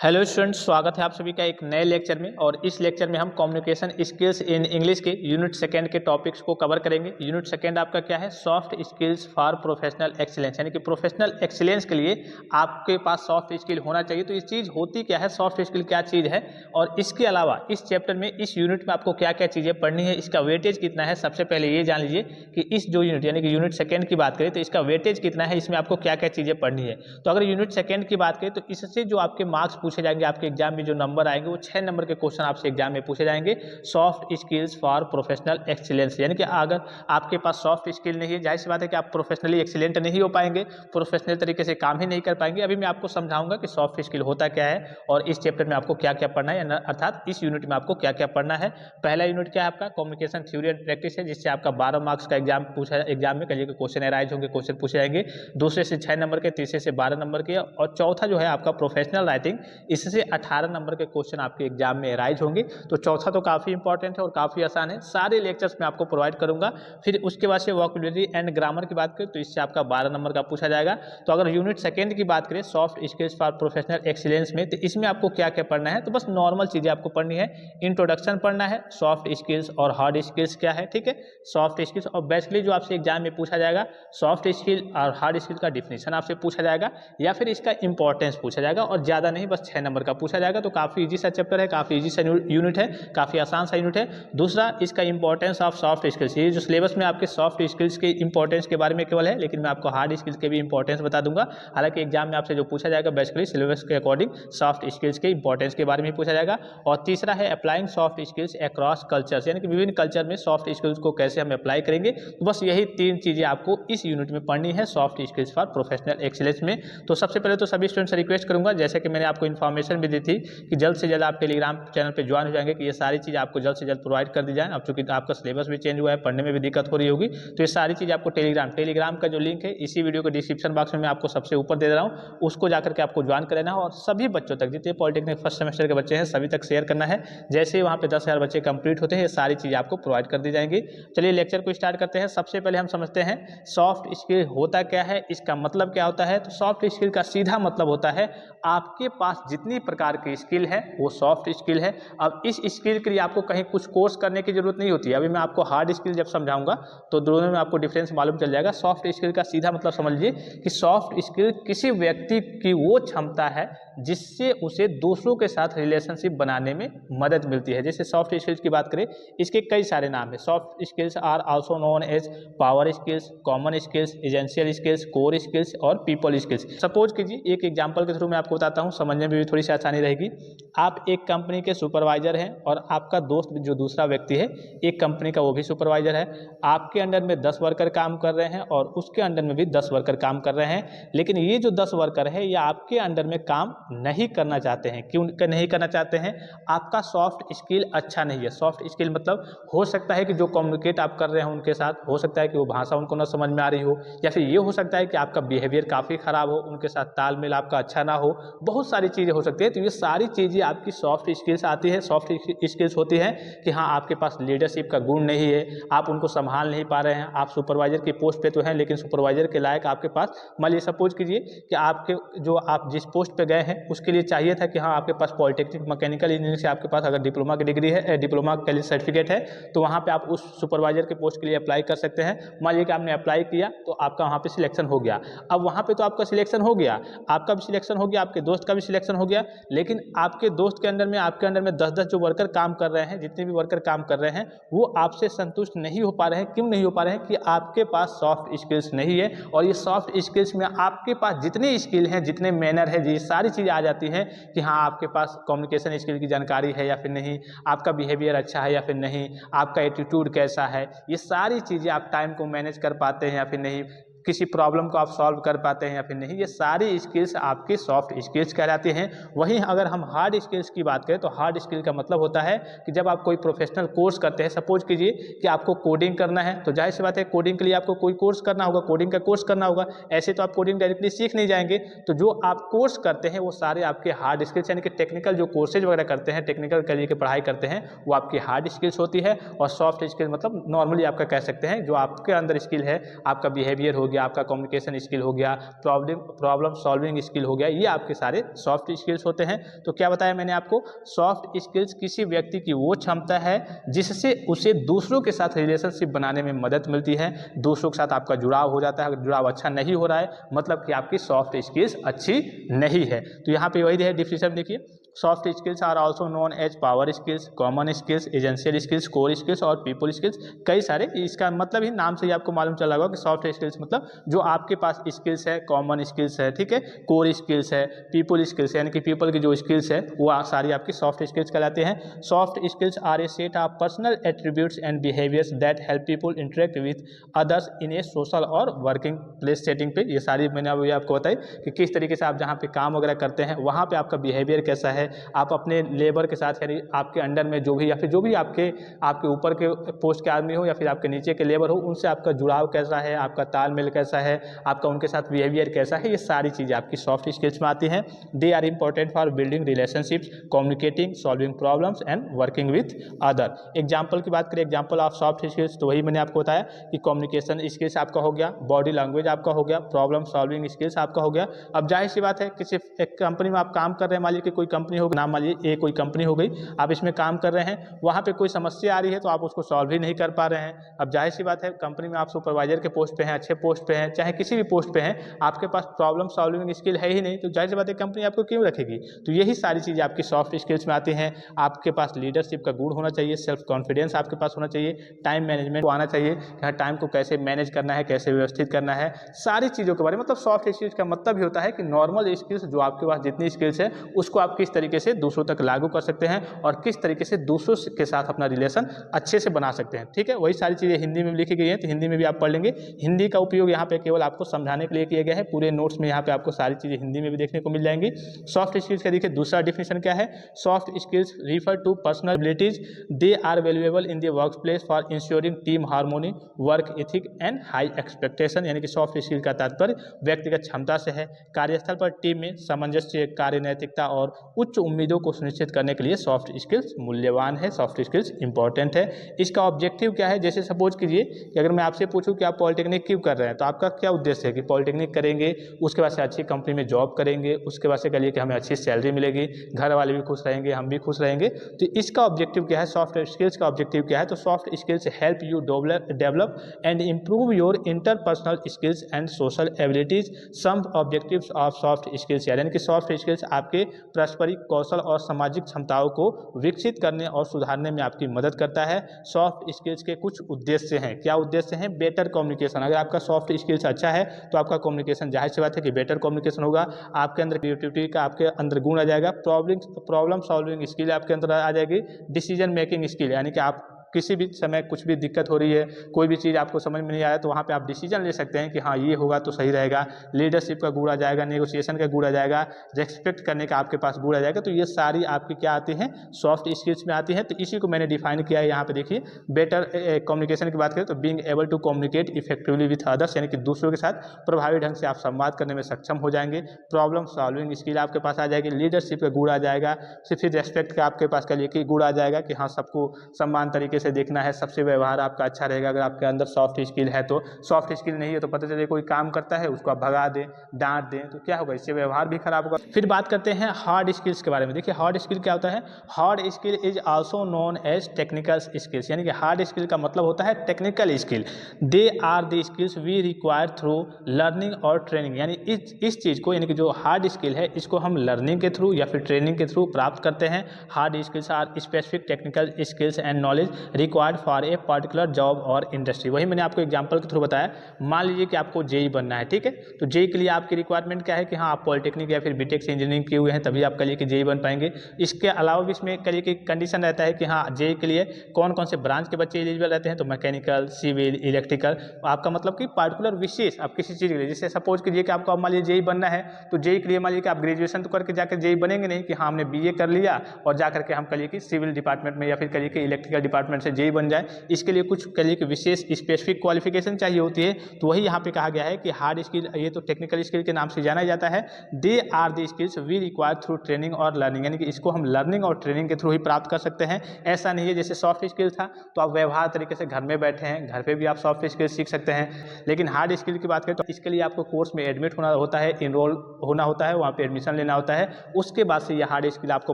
Hello students, स्वागत है आप सभी का एक नए लेक्चर में। और इस लेक्चर में हम कम्युनिकेशन स्किल्स इन इंग्लिश के यूनिट सेकंड के टॉपिक्स को कवर करेंगे। यूनिट सेकंड आपका क्या है? Soft skills for professional excellence, यानी कि प्रोफेशनल एक्सीलेंस के लिए आपके पास सॉफ्ट स्किल होना चाहिए। तो इस चीज़ होती क्या है, सॉफ्ट स्किल क्या चीज़ है, और इसके अलावा इस चैप्टर में इस यूनिट में आपको क्या क्या चीज़ें पढ़नी है, इसका वेटेज कितना है। सबसे पहले ये जान लीजिए कि इस जो यूनिट यानी कि यूनिट सेकंड की बात करें तो इसका वेटेज कितना है, इसमें आपको क्या क्या चीज़ें पढ़नी है। तो अगर यूनिट सेकंड की बात करें तो इससे जो आपके मार्क्स पूछे जाएंगे, आपके एग्जाम में जो नंबर आएंगे वो 6 नंबर के क्वेश्चन आपसे एग्जाम में पूछे जाएंगे। Soft skills for professional excellence, यानी कि अगर आपके पास सॉफ्ट स्किल नहीं है, जाहिर सी बात है कि आप प्रोफेशनली एक्सीलेंट नहीं हो पाएंगे, प्रोफेशनल तरीके से काम ही नहीं कर पाएंगे। अभी मैं आपको समझाऊंगा कि सॉफ्ट स्किल होता क्या है और इस चैप्टर में आपको क्या क्या पढ़ना है, अर्थात इस यूनिट में आपको क्या क्या पढ़ना है। पहला यूनिट क्या है आपका? कम्युनिकेशन थ्योरी एंड प्रैक्टिस है, जिससे आपका 12 मार्क्स का एग्जाम में कल के क्वेश्चन एराइज होंगे, क्वेश्चन पूछे जाएंगे। दूसरे से 6 नंबर के, तीसरे से 12 नंबर के, और चौथा जो है आपका प्रोफेशनल राइटिंग, इससे 18 नंबर के क्वेश्चन आपके एग्जाम में राइज होंगे। तो चौथा तो काफ़ी इंपॉर्टेंट है और काफ़ी आसान है, सारे लेक्चर्स में आपको प्रोवाइड करूंगा। फिर उसके बाद से वोकैबुलरी एंड ग्रामर की बात करें तो इससे आपका 12 नंबर का पूछा जाएगा। तो अगर यूनिट सेकंड की बात करें soft skills for professional excellence में, तो इसमें आपको क्या क्या पढ़ना है? तो बस नॉर्मल चीज़ें आपको पढ़नी है। इंट्रोडक्शन पढ़ना है, सॉफ्ट स्किल्स और हार्ड स्किल्स क्या है, ठीक है, सॉफ्ट स्किल्स। और बेसिकली जो आपसे एग्जाम में पूछा जाएगा, सॉफ्ट स्किल और हार्ड स्किल का डिफिनेशन आपसे पूछा जाएगा या फिर इसका इंपॉर्टेंस पूछा जाएगा, और ज़्यादा नहीं, बस 6 नंबर का पूछा जाएगा। तो काफ़ी ईजी सा चैप्टर है, काफ़ी ईजी सा यूनिट है, काफ़ी आसान सा यूनिट है। दूसरा, इसका इंपॉर्टेंस ऑफ सॉफ्ट स्किल्स, ये जो सिलेबस में आपके सॉफ्ट स्किल्स के इंपॉर्टेंस के बारे में केवल है, लेकिन मैं आपको हार्ड स्किल्स के भी इंपॉर्टेंस बता दूंगा। हालांकि एग्जाम में आपसे जो पूछा जाएगा बेसिकली सिलेबस के अकॉर्डिंग सॉफ्ट स्किल्स के इंपॉर्टेंस के बारे में पूछा जाएगा। और तीसरा है applying soft skills across cultures, यानी कि विभिन्न कल्चर में सॉफ्ट स्किल्स को कैसे हम अप्लाई करेंगे। तो बस यही 3 चीज़ें आपको इस यूनिट में पढ़नी है soft skills for professional excellence में। तो सबसे पहले तो सभी स्टूडेंट से रिक्वेस्ट करूंगा, जैसे कि मैंने आपको इन्फॉर्मेशन भी दी थी कि जल्द से जल्द आप टेलीग्राम चैनल पे ज्वाइन हो जाएंगे, कि ये सारी चीज़ आपको जल्द से जल्द प्रोवाइड कर दी जाए। अब चूंकि आपका सिलेबस भी चेंज हुआ है, पढ़ने में भी दिक्कत हो रही होगी, तो ये सारी चीज़ आपको टेलीग्राम का जो लिंक है इसी वीडियो के डिस्क्रिप्शन बॉक्स में मैं आपको सबसे ऊपर दे रहा हूँ, उसको जाकर के आपको ज्वाइन कर लेना है। और सभी बच्चों तक, जितने पॉलिटेक्निक फर्स्ट सेमेस्टर के बच्चे हैं सभी तक शेयर करना है। जैसे ही वहाँ पे 10,000 बच्चे कंप्लीट होते हैं, ये सारी चीज़ आपको प्रोवाइड कर दी जाएंगी। चलिए लेक्चर को स्टार्ट करते हैं। सबसे पहले हम समझते हैं सॉफ्ट स्किल होता क्या है, इसका मतलब क्या होता है। तो सॉफ्ट स्किल का सीधा मतलब होता है आपके पास जितनी प्रकार की स्किल है वो सॉफ्ट स्किल है। अब इस स्किल के लिए आपको कहीं कुछ कोर्स करने की जरूरत नहीं होती है। अभी मैं आपको हार्ड स्किल जब समझाऊंगा तो दोनों में आपको डिफरेंस मालूम चल जाएगा। सॉफ्ट स्किल का सीधा मतलब समझ लीजिए कि सॉफ्ट स्किल किसी व्यक्ति की वो क्षमता है जिससे उसे दूसरों के साथ रिलेशनशिप बनाने में मदद मिलती है। जैसे सॉफ्ट स्किल्स की बात करें, इसके कई सारे नाम है। Soft skills are also known as power skills, common skills, essential skills, core skills और पीपल स्किल्स। सपोज कीजिए, एक एग्जांपल के थ्रू मैं आपको बताता हूँ, समझने में भी थोड़ी सी आसानी रहेगी। आप एक कंपनी के सुपरवाइजर हैं और आपका दोस्त जो दूसरा व्यक्ति है एक कंपनी का, वो भी सुपरवाइजर है। आपके अंडर में 10 वर्कर काम कर रहे हैं और उसके अंडर में भी 10 वर्कर काम कर रहे हैं, लेकिन ये जो 10 वर्कर है ये आपके अंडर में काम नहीं करना चाहते हैं। क्यों नहीं करना चाहते हैं? आपका सॉफ्ट स्किल अच्छा नहीं है। सॉफ्ट स्किल मतलब हो सकता है कि जो कम्युनिकेट आप कर रहे हैं उनके साथ, हो सकता है कि वो भाषा उनको ना समझ में आ रही हो, या फिर ये हो सकता है कि आपका बिहेवियर काफ़ी खराब हो, उनके साथ तालमेल आपका अच्छा ना हो, बहुत सारी चीज़ें हो सकती है। तो ये सारी चीज़ें आपकी सॉफ्ट स्किल्स आती है, सॉफ्ट स्किल्स होती है कि हाँ आपके पास लीडरशिप का गुण नहीं है, आप उनको संभाल नहीं पा रहे हैं, आप सुपरवाइजर की पोस्ट पे तो हैं लेकिन सुपरवाइजर के लायक आपके पास, मान लीजिए सपोज कीजिए कि आपके जो आप जिस पोस्ट पे गए हैं उसके लिए चाहिए था कि हाँ आपके पास पॉलिटेक्निक मैकेनिकल इंजीनियरिंग से आपके पास अगर डिप्लोमा की डिग्री है, डिप्लोमा का सर्टिफिकेट है, तो वहाँ पे आप उस सुपरवाइजर के पोस्ट के लिए अप्लाई कर सकते हैं। मान लीजिए कि आपने अप्लाई किया तो आपका वहाँ पे सिलेक्शन हो गया। अब वहाँ पे तो आपका सिलेक्शन हो गया, आपका भी सिलेक्शन हो गया, आपके दोस्त का भी सिलेक्शन हो गया, लेकिन आपके दोस्त के अंडर में, आपके अंडर में 10-10 जो वर्कर काम कर रहे हैं, जितने भी वर्कर काम कर रहे हैं वो आपसे संतुष्ट नहीं हो पा रहे हैं। क्यों नहीं हो पा रहे हैं? कि आपके पास सॉफ्ट स्किल्स नहीं है। और ये सॉफ्ट स्किल्स में आपके पास जितने स्किल हैं, जितने मैनर है, ये सारी चीज़ें आ जाती हैं कि हाँ आपके पास कम्युनिकेशन स्किल की जानकारी है या फिर नहीं, आपका बिहेवियर अच्छा है या फिर नहीं, आपका एटीट्यूड कैसा है, ये सारी चीज़ें, आप टाइम को मैनेज कर पाते हैं या फिर नहीं, किसी प्रॉब्लम को आप सॉल्व कर पाते हैं या फिर नहीं, ये सारी स्किल्स आपकी सॉफ्ट स्किल्स कहलाती हैं। वहीं अगर हम हार्ड स्किल्स की बात करें तो हार्ड स्किल का मतलब होता है कि जब आप कोई प्रोफेशनल कोर्स करते हैं, सपोज कीजिए कि आपको कोडिंग करना है, तो जाहिर सी बात है कोडिंग के लिए आपको कोई कोर्स करना होगा, कोडिंग का कोर्स करना होगा। ऐसे तो आप कोडिंग डायरेक्टली सीख नहीं जाएंगे, तो जो आप कोर्स करते हैं वो सारे आपके हार्ड स्किल्स, यानी कि टेक्निकल जो कोर्सेज वगैरह करते हैं, टेक्निकल के लिए पढ़ाई करते हैं, वो आपकी हार्ड स्किल्स होती है। और सॉफ्ट स्किल मतलब नॉर्मली आपका कह सकते हैं जो आपके अंदर स्किल है, आपका बिहेवियर हो गया, आपका कम्युनिकेशन स्किल हो गया, प्रॉब्लम सॉल्विंग स्किल हो गया, ये आपके सारे सॉफ्ट स्किल्स होते हैं। तो क्या बताया मैंने आपको, सॉफ्ट स्किल्स किसी व्यक्ति की वो क्षमता है जिससे उसे दूसरों के साथ रिलेशनशिप बनाने में मदद मिलती है, दूसरों के साथ आपका जुड़ाव हो जाता है। अगर जुड़ाव अच्छा नहीं हो रहा है मतलब कि आपकी सॉफ्ट स्किल्स अच्छी नहीं है। तो यहाँ पे वही है डिफिनेशन देखिए, soft skills are also known as power skills, common skills, essential skills, core skills और पीपल स्किल्स, कई सारे। इसका मतलब ही नाम से ही आपको मालूम चला होगा कि सॉफ्ट स्किल्स मतलब जो आपके पास स्किल्स है, कॉमन स्किल्स है, ठीक है, कोर स्किल्स है, पीपल स्किल्स है, यानी कि पीपल की जो स्किल्स है वो सारी आपकी सॉफ्ट स्किल्स कहलाते हैं। Soft skills are a set of personal attributes and behaviours that help people interact with others in a social or working place setting पे। ये सारी मैंने अभी आपको बताई कि किस तरीके से आप जहाँ पे काम वगैरह करते हैं वहाँ पे आपका बिहेवियर कैसा है, आप अपने लेबर के साथ यानी आपके अंडर में जो भी या फिर जो भी आपके ऊपर के पोस्ट के आदमी हो या फिर आपके नीचे के लेबर हो, उनसे आपका जुड़ाव कैसा है, आपका तालमेल कैसा है, आपका उनके साथ बिहेवियर कैसा है, ये सारी चीज़ें आपकी सॉफ्ट स्किल्स में आती हैं। They are important for building relationships, communicating, solving problems and working with other. Example की बात करें, एग्जाम्पल ऑफ सॉफ्ट स्किल्स, तो वही मैंने आपको बताया कि कम्युनिकेशन स्किल्स आपका हो गया, बॉडी लैंग्वेज आपका हो गया, प्रॉब्लम सॉल्विंग स्किल्स आपका हो गया। अब जाहिर सी बात है किसी एक कंपनी में आप काम कर रहे हैं, मान लीजिए कि कोई कंपनी हो, नाम मान लीजिए ये कोई कंपनी हो गई, आप इसमें काम कर रहे हैं, वहाँ पे कोई समस्या आ रही है तो आप उसको सॉल्व ही नहीं कर पा रहे हैं। अब जाहिर सी बात है कंपनी में आप सुपरवाइजर के पोस्ट पे हैं, अच्छे पोस्ट पे हैं, चाहे किसी भी पोस्ट पे हैं, आपके पास प्रॉब्लम सॉल्विंग स्किल है ही नहीं, तो जाहिर सी बात है कंपनी आपको क्यों रखेगी। तो यही सारी चीज़ें आपकी सॉफ्ट स्किल्स में आती हैं। आपके पास लीडरशिप का गुण होना चाहिए, सेल्फ कॉन्फिडेंस आपके पास होना चाहिए, टाइम मैनेजमेंट आना चाहिए कि हाँ टाइम को कैसे मैनेज करना है, कैसे व्यवस्थित करना है, सारी चीज़ों के बारे में। मतलब सॉफ्ट स्किल्स का मतलब ही होता है कि नॉर्मल स्किल्स जो आपके पास जितनी स्किल्स है उसको आप किस तरीके से दूसरों तक लागू कर सकते हैं और किस तरीके से दूसरों के साथ अपना रिलेशन अच्छे से बना सकते हैं। ठीक है, वही सारी चीज़ें हिंदी में लिखी गई हैं, तो हिंदी में भी आप पढ़ लेंगे। हिंदी का उपयोग यहाँ पे केवल आपको समझाने के लिए किया गया है, पूरे नोट्स में यहाँ पे आपको सारी चीज़ें हिंदी में भी देखने को मिल जाएंगी। सॉफ्ट स्किल्स का देखिए दूसरा डिफिनेशन क्या है, soft skills refer to personal abilities, they are valuable in the work place for ensuring team harmony, work ethic and high expectation. यानी कि सॉफ्ट स्किल का तात्पर्य व्यक्तिगत क्षमता से है, कार्यस्थल पर टीम में सामंजस्य, कार्य नैतिकता और उच्च उम्मीदों को सुनिश्चित करने के लिए सॉफ्ट स्किल्स मूल्यवान है, सॉफ्ट स्किल्स इंपॉर्टेंट है। इसका ऑब्जेक्टिव क्या है, जैसे सपोज कीजिए कि अगर मैं आपसे पूछूं कि आप पॉलिटेक्निक क्यों कर रहे हैं, तो आपका क्या उद्देश्य है कि पॉलिटेक्निक करेंगे, उसके बाद से अच्छी कंपनी में जॉब करेंगे, उसके बाद से कहिए कि हमें अच्छी सैलरी मिलेगी, घर वाले भी खुश रहेंगे, हम भी खुश रहेंगे। तो इसका ऑब्जेक्टिव क्या है, सॉफ्ट स्किल्स का ऑब्जेक्टिव क्या है, तो soft skills help you develop and improve your interpersonal skills and social abilities. Some objectives of soft skills, यानी कि सॉफ्ट स्किल्स आपके पारस्परिक कौशल और सामाजिक क्षमताओं को विकसित करने और सुधारने में आपकी मदद करता है। सॉफ्ट स्किल्स के कुछ उद्देश्य हैं, क्या उद्देश्य हैं, बेटर कम्युनिकेशन। अगर आपका सॉफ्ट स्किल्स अच्छा है तो आपका कम्युनिकेशन जाहिर सी बात है कि बेटर कम्युनिकेशन होगा, आपके अंदर क्रिएटिविटी का आपके अंदर गुण आ जाएगा, प्रॉब्लम सॉल्विंग स्किल आपके अंदर आ जाएगी, डिसीजन मेकिंग स्किल, यानी कि आप किसी भी समय कुछ भी दिक्कत हो रही है, कोई भी चीज़ आपको समझ में नहीं आया तो वहाँ पे आप डिसीजन ले सकते हैं कि हाँ ये होगा तो सही रहेगा। लीडरशिप का गुण आ जाएगा, नेगोशिएशन का गुण आ जाएगा, रेस्पेक्ट करने का आपके पास गुण आ जाएगा। तो ये सारी आपकी क्या आती हैं, सॉफ्ट स्किल्स में आती हैं। तो इसी को मैंने डिफाइन किया है यहाँ पे देखिए। बेटर कम्युनिकेशन की बात करें तो being able to communicate effectively with others, यानी कि दूसरों के साथ प्रभावी ढंग से आप संवाद करने में सक्षम हो जाएंगे। प्रॉब्लम सॉल्विंग स्किल आपके पास आ जाएगी, लीडरशिप का गुण आ जाएगा, फिर रेस्पेक्ट का आपके पास कहिए कि गुण आ जाएगा कि हाँ सबको समान तरीके से देखना है, सबसे व्यवहार आपका अच्छा रहेगा। अगर आपके अंदर सॉफ्ट स्किल है तो, सॉफ्ट स्किल नहीं है तो पता चले कोई काम करता है उसको आप भगा दें, डांट दें, तो क्या होगा, इससे व्यवहार भी खराब होगा। फिर बात करते हैं हार्ड स्किल्स के बारे में। देखिए हार्ड स्किल क्या होता है, hard skill is also known as technical skills, यानी कि हार्ड स्किल का मतलब होता है technical skill. They are the skills we require through learning और ट्रेनिंग, यानी इस चीज़ को, यानी कि जो हार्ड स्किल है इसको हम लर्निंग के थ्रू या फिर ट्रेनिंग के थ्रू प्राप्त करते हैं। Hard skills are specific technical skills and knowledge required for a particular job or industry. वही मैंने आपको एग्जांपल के थ्रू बताया, मान लीजिए कि आपको जेई बनना है, ठीक है, तो जेई के लिए आपकी रिक्वायरमेंट क्या है कि हाँ आप पॉलिटेक्निक या फिर बीटेक से इंजीनियरिंग किए हुए हैं तभी आप करिए कि जेई बन पाएंगे। इसके अलावा भी इसमें करिए कि कंडीशन रहता है कि हाँ जेई के लिए कौन कौन से ब्रांच के बच्चे एलिजिबल रहते हैं, तो मैकेनिकल, सिविल, इलेक्ट्रिकल, आपका मतलब कि पार्टिकुलर विशेष आप किसी चीज़ के लिए, जैसे सपोज कीजिए कि आपको मान लीजिए जेई बनना है, तो जेई के लिए मान लीजिए कि आप ग्रेजुएशन तो करके जाकर जेई बनेंगे नहीं कि हाँ हमने बीए कर लिया और जाकर के हम करिए कि सिविल डिपार्टमेंट में या फिर करिए कि इलेक्ट्रिकल डिपार्टमेंट से जेईई बन जाए, इसके लिए कुछ कह लीजिए कि विशेष स्पेसिफिक क्वालिफिकेशन चाहिए होती है। तो वही यहाँ पे कहा गया है कि हार्ड स्किल, ये तो टेक्निकल स्किल के नाम से जाना जाता है, they are the skills we require through training और लर्निंग, यानी कि इसको हम लर्निंग और ट्रेनिंग के थ्रू ही प्राप्त कर सकते हैं। ऐसा नहीं है जैसे सॉफ्ट स्किल था तो आप व्यवहार तरीके से घर में बैठे हैं, घर पे भी आप सॉफ्ट स्किल सीख सकते हैं। लेकिन हार्ड स्किल की बात करें तो इसके लिए आपको कोर्स में एडमिट होना होता है, इनरोल होना होता है, वहाँ पे एडमिशन लेना होता है, उसके बाद से ये हार्ड स्किल आपको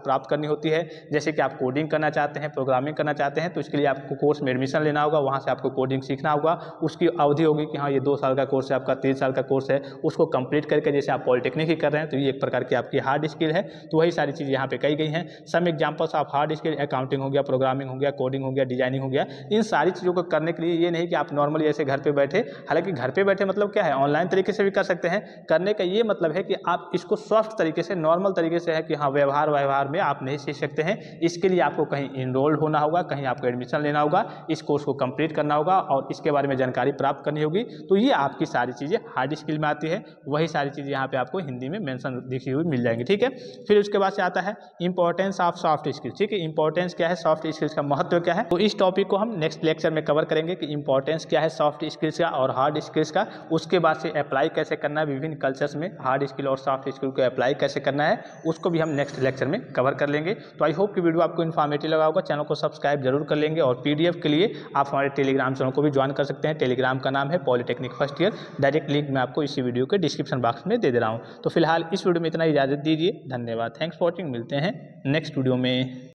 प्राप्त करनी होती है। जैसे कि आप कोडिंग करना चाहते हैं, प्रोग्रामिंग करना चाहते हैं, तो इसके लिए आपको कोर्स में एडमिशन लेना होगा, वहाँ से आपको कोडिंग सीखना होगा। उसकी अवधि होगी कि हाँ ये 2 साल का कोर्स है आपका, 3 साल का कोर्स है, उसको कंप्लीट करके जैसे आप पॉलिटेक्निक ही कर रहे हैं तो ये एक प्रकार की आपकी हार्ड स्किल है। तो वही सारी चीज़ यहाँ पे कही गई हैं। Some examples of hard skill, accounting हो गया, प्रोग्रामिंग हो गया, कोडिंग हो गया, डिजाइनिंग हो गया। इन सारी चीज़ों को करने के लिए ये नहीं कि आप नॉर्मली ऐसे घर पे बैठे, हालांकि घर पे बैठे मतलब क्या है, ऑनलाइन तरीके से भी कर सकते हैं। करने का ये मतलब है कि आप इसको सॉफ्ट तरीके से, नॉर्मल तरीके से है कि हाँ व्यवहार में आप नहीं सीख सकते हैं। इसके लिए आपको कहीं इनरोल्ड होना होगा, कहीं आपको एडमिशन लेना होगा, इस कोर्स को कंप्लीट करना होगा और इसके बारे में जानकारी प्राप्त करनी होगी। तो ये आपकी सारी चीज़ें हार्ड स्किल में आती है। वही सारी चीज़ें यहाँ पे आपको हिंदी में मेंशन लिखी हुई मिल जाएंगी, ठीक है। फिर उसके बाद से आता है इंपॉर्टेंस ऑफ सॉफ्ट स्किल्स, ठीक है। इंपॉर्टेंस क्या है, सॉफ्ट स्किल्स का महत्व क्या है, तो इस टॉपिक को हम नेक्स्ट लेक्चर में कवर करेंगे कि इंपॉर्टेंस क्या है सॉफ्ट स्किल्स का और हार्ड स्किल्स का। उसके बाद से अप्लाई कैसे करना है विभिन्न कल्चर्स में, हार्ड स्किल और सॉफ्ट स्किल को अप्लाई कैसे करना है, उसको भी हम नेक्स्ट लेक्चर में कवर कर लेंगे। तो आई होप कि वीडियो आपको इन्फॉर्मेटिव लगा होगा। चैनल को सब्सक्राइब जरूर कर लेंगे और पीडीएफ के लिए आप हमारे टेलीग्राम चैनल को भी ज्वाइन कर सकते हैं। टेलीग्राम का नाम है polytechnic first year. Direct link मैं आपको इसी वीडियो के डिस्क्रिप्शन बॉक्स में दे रहा हूँ। तो फिलहाल इस वीडियो में इतना, इजाजत दीजिए। धन्यवाद, थैंक्स फॉर वॉचिंग। मिलते हैं नेक्स्ट वीडियो में।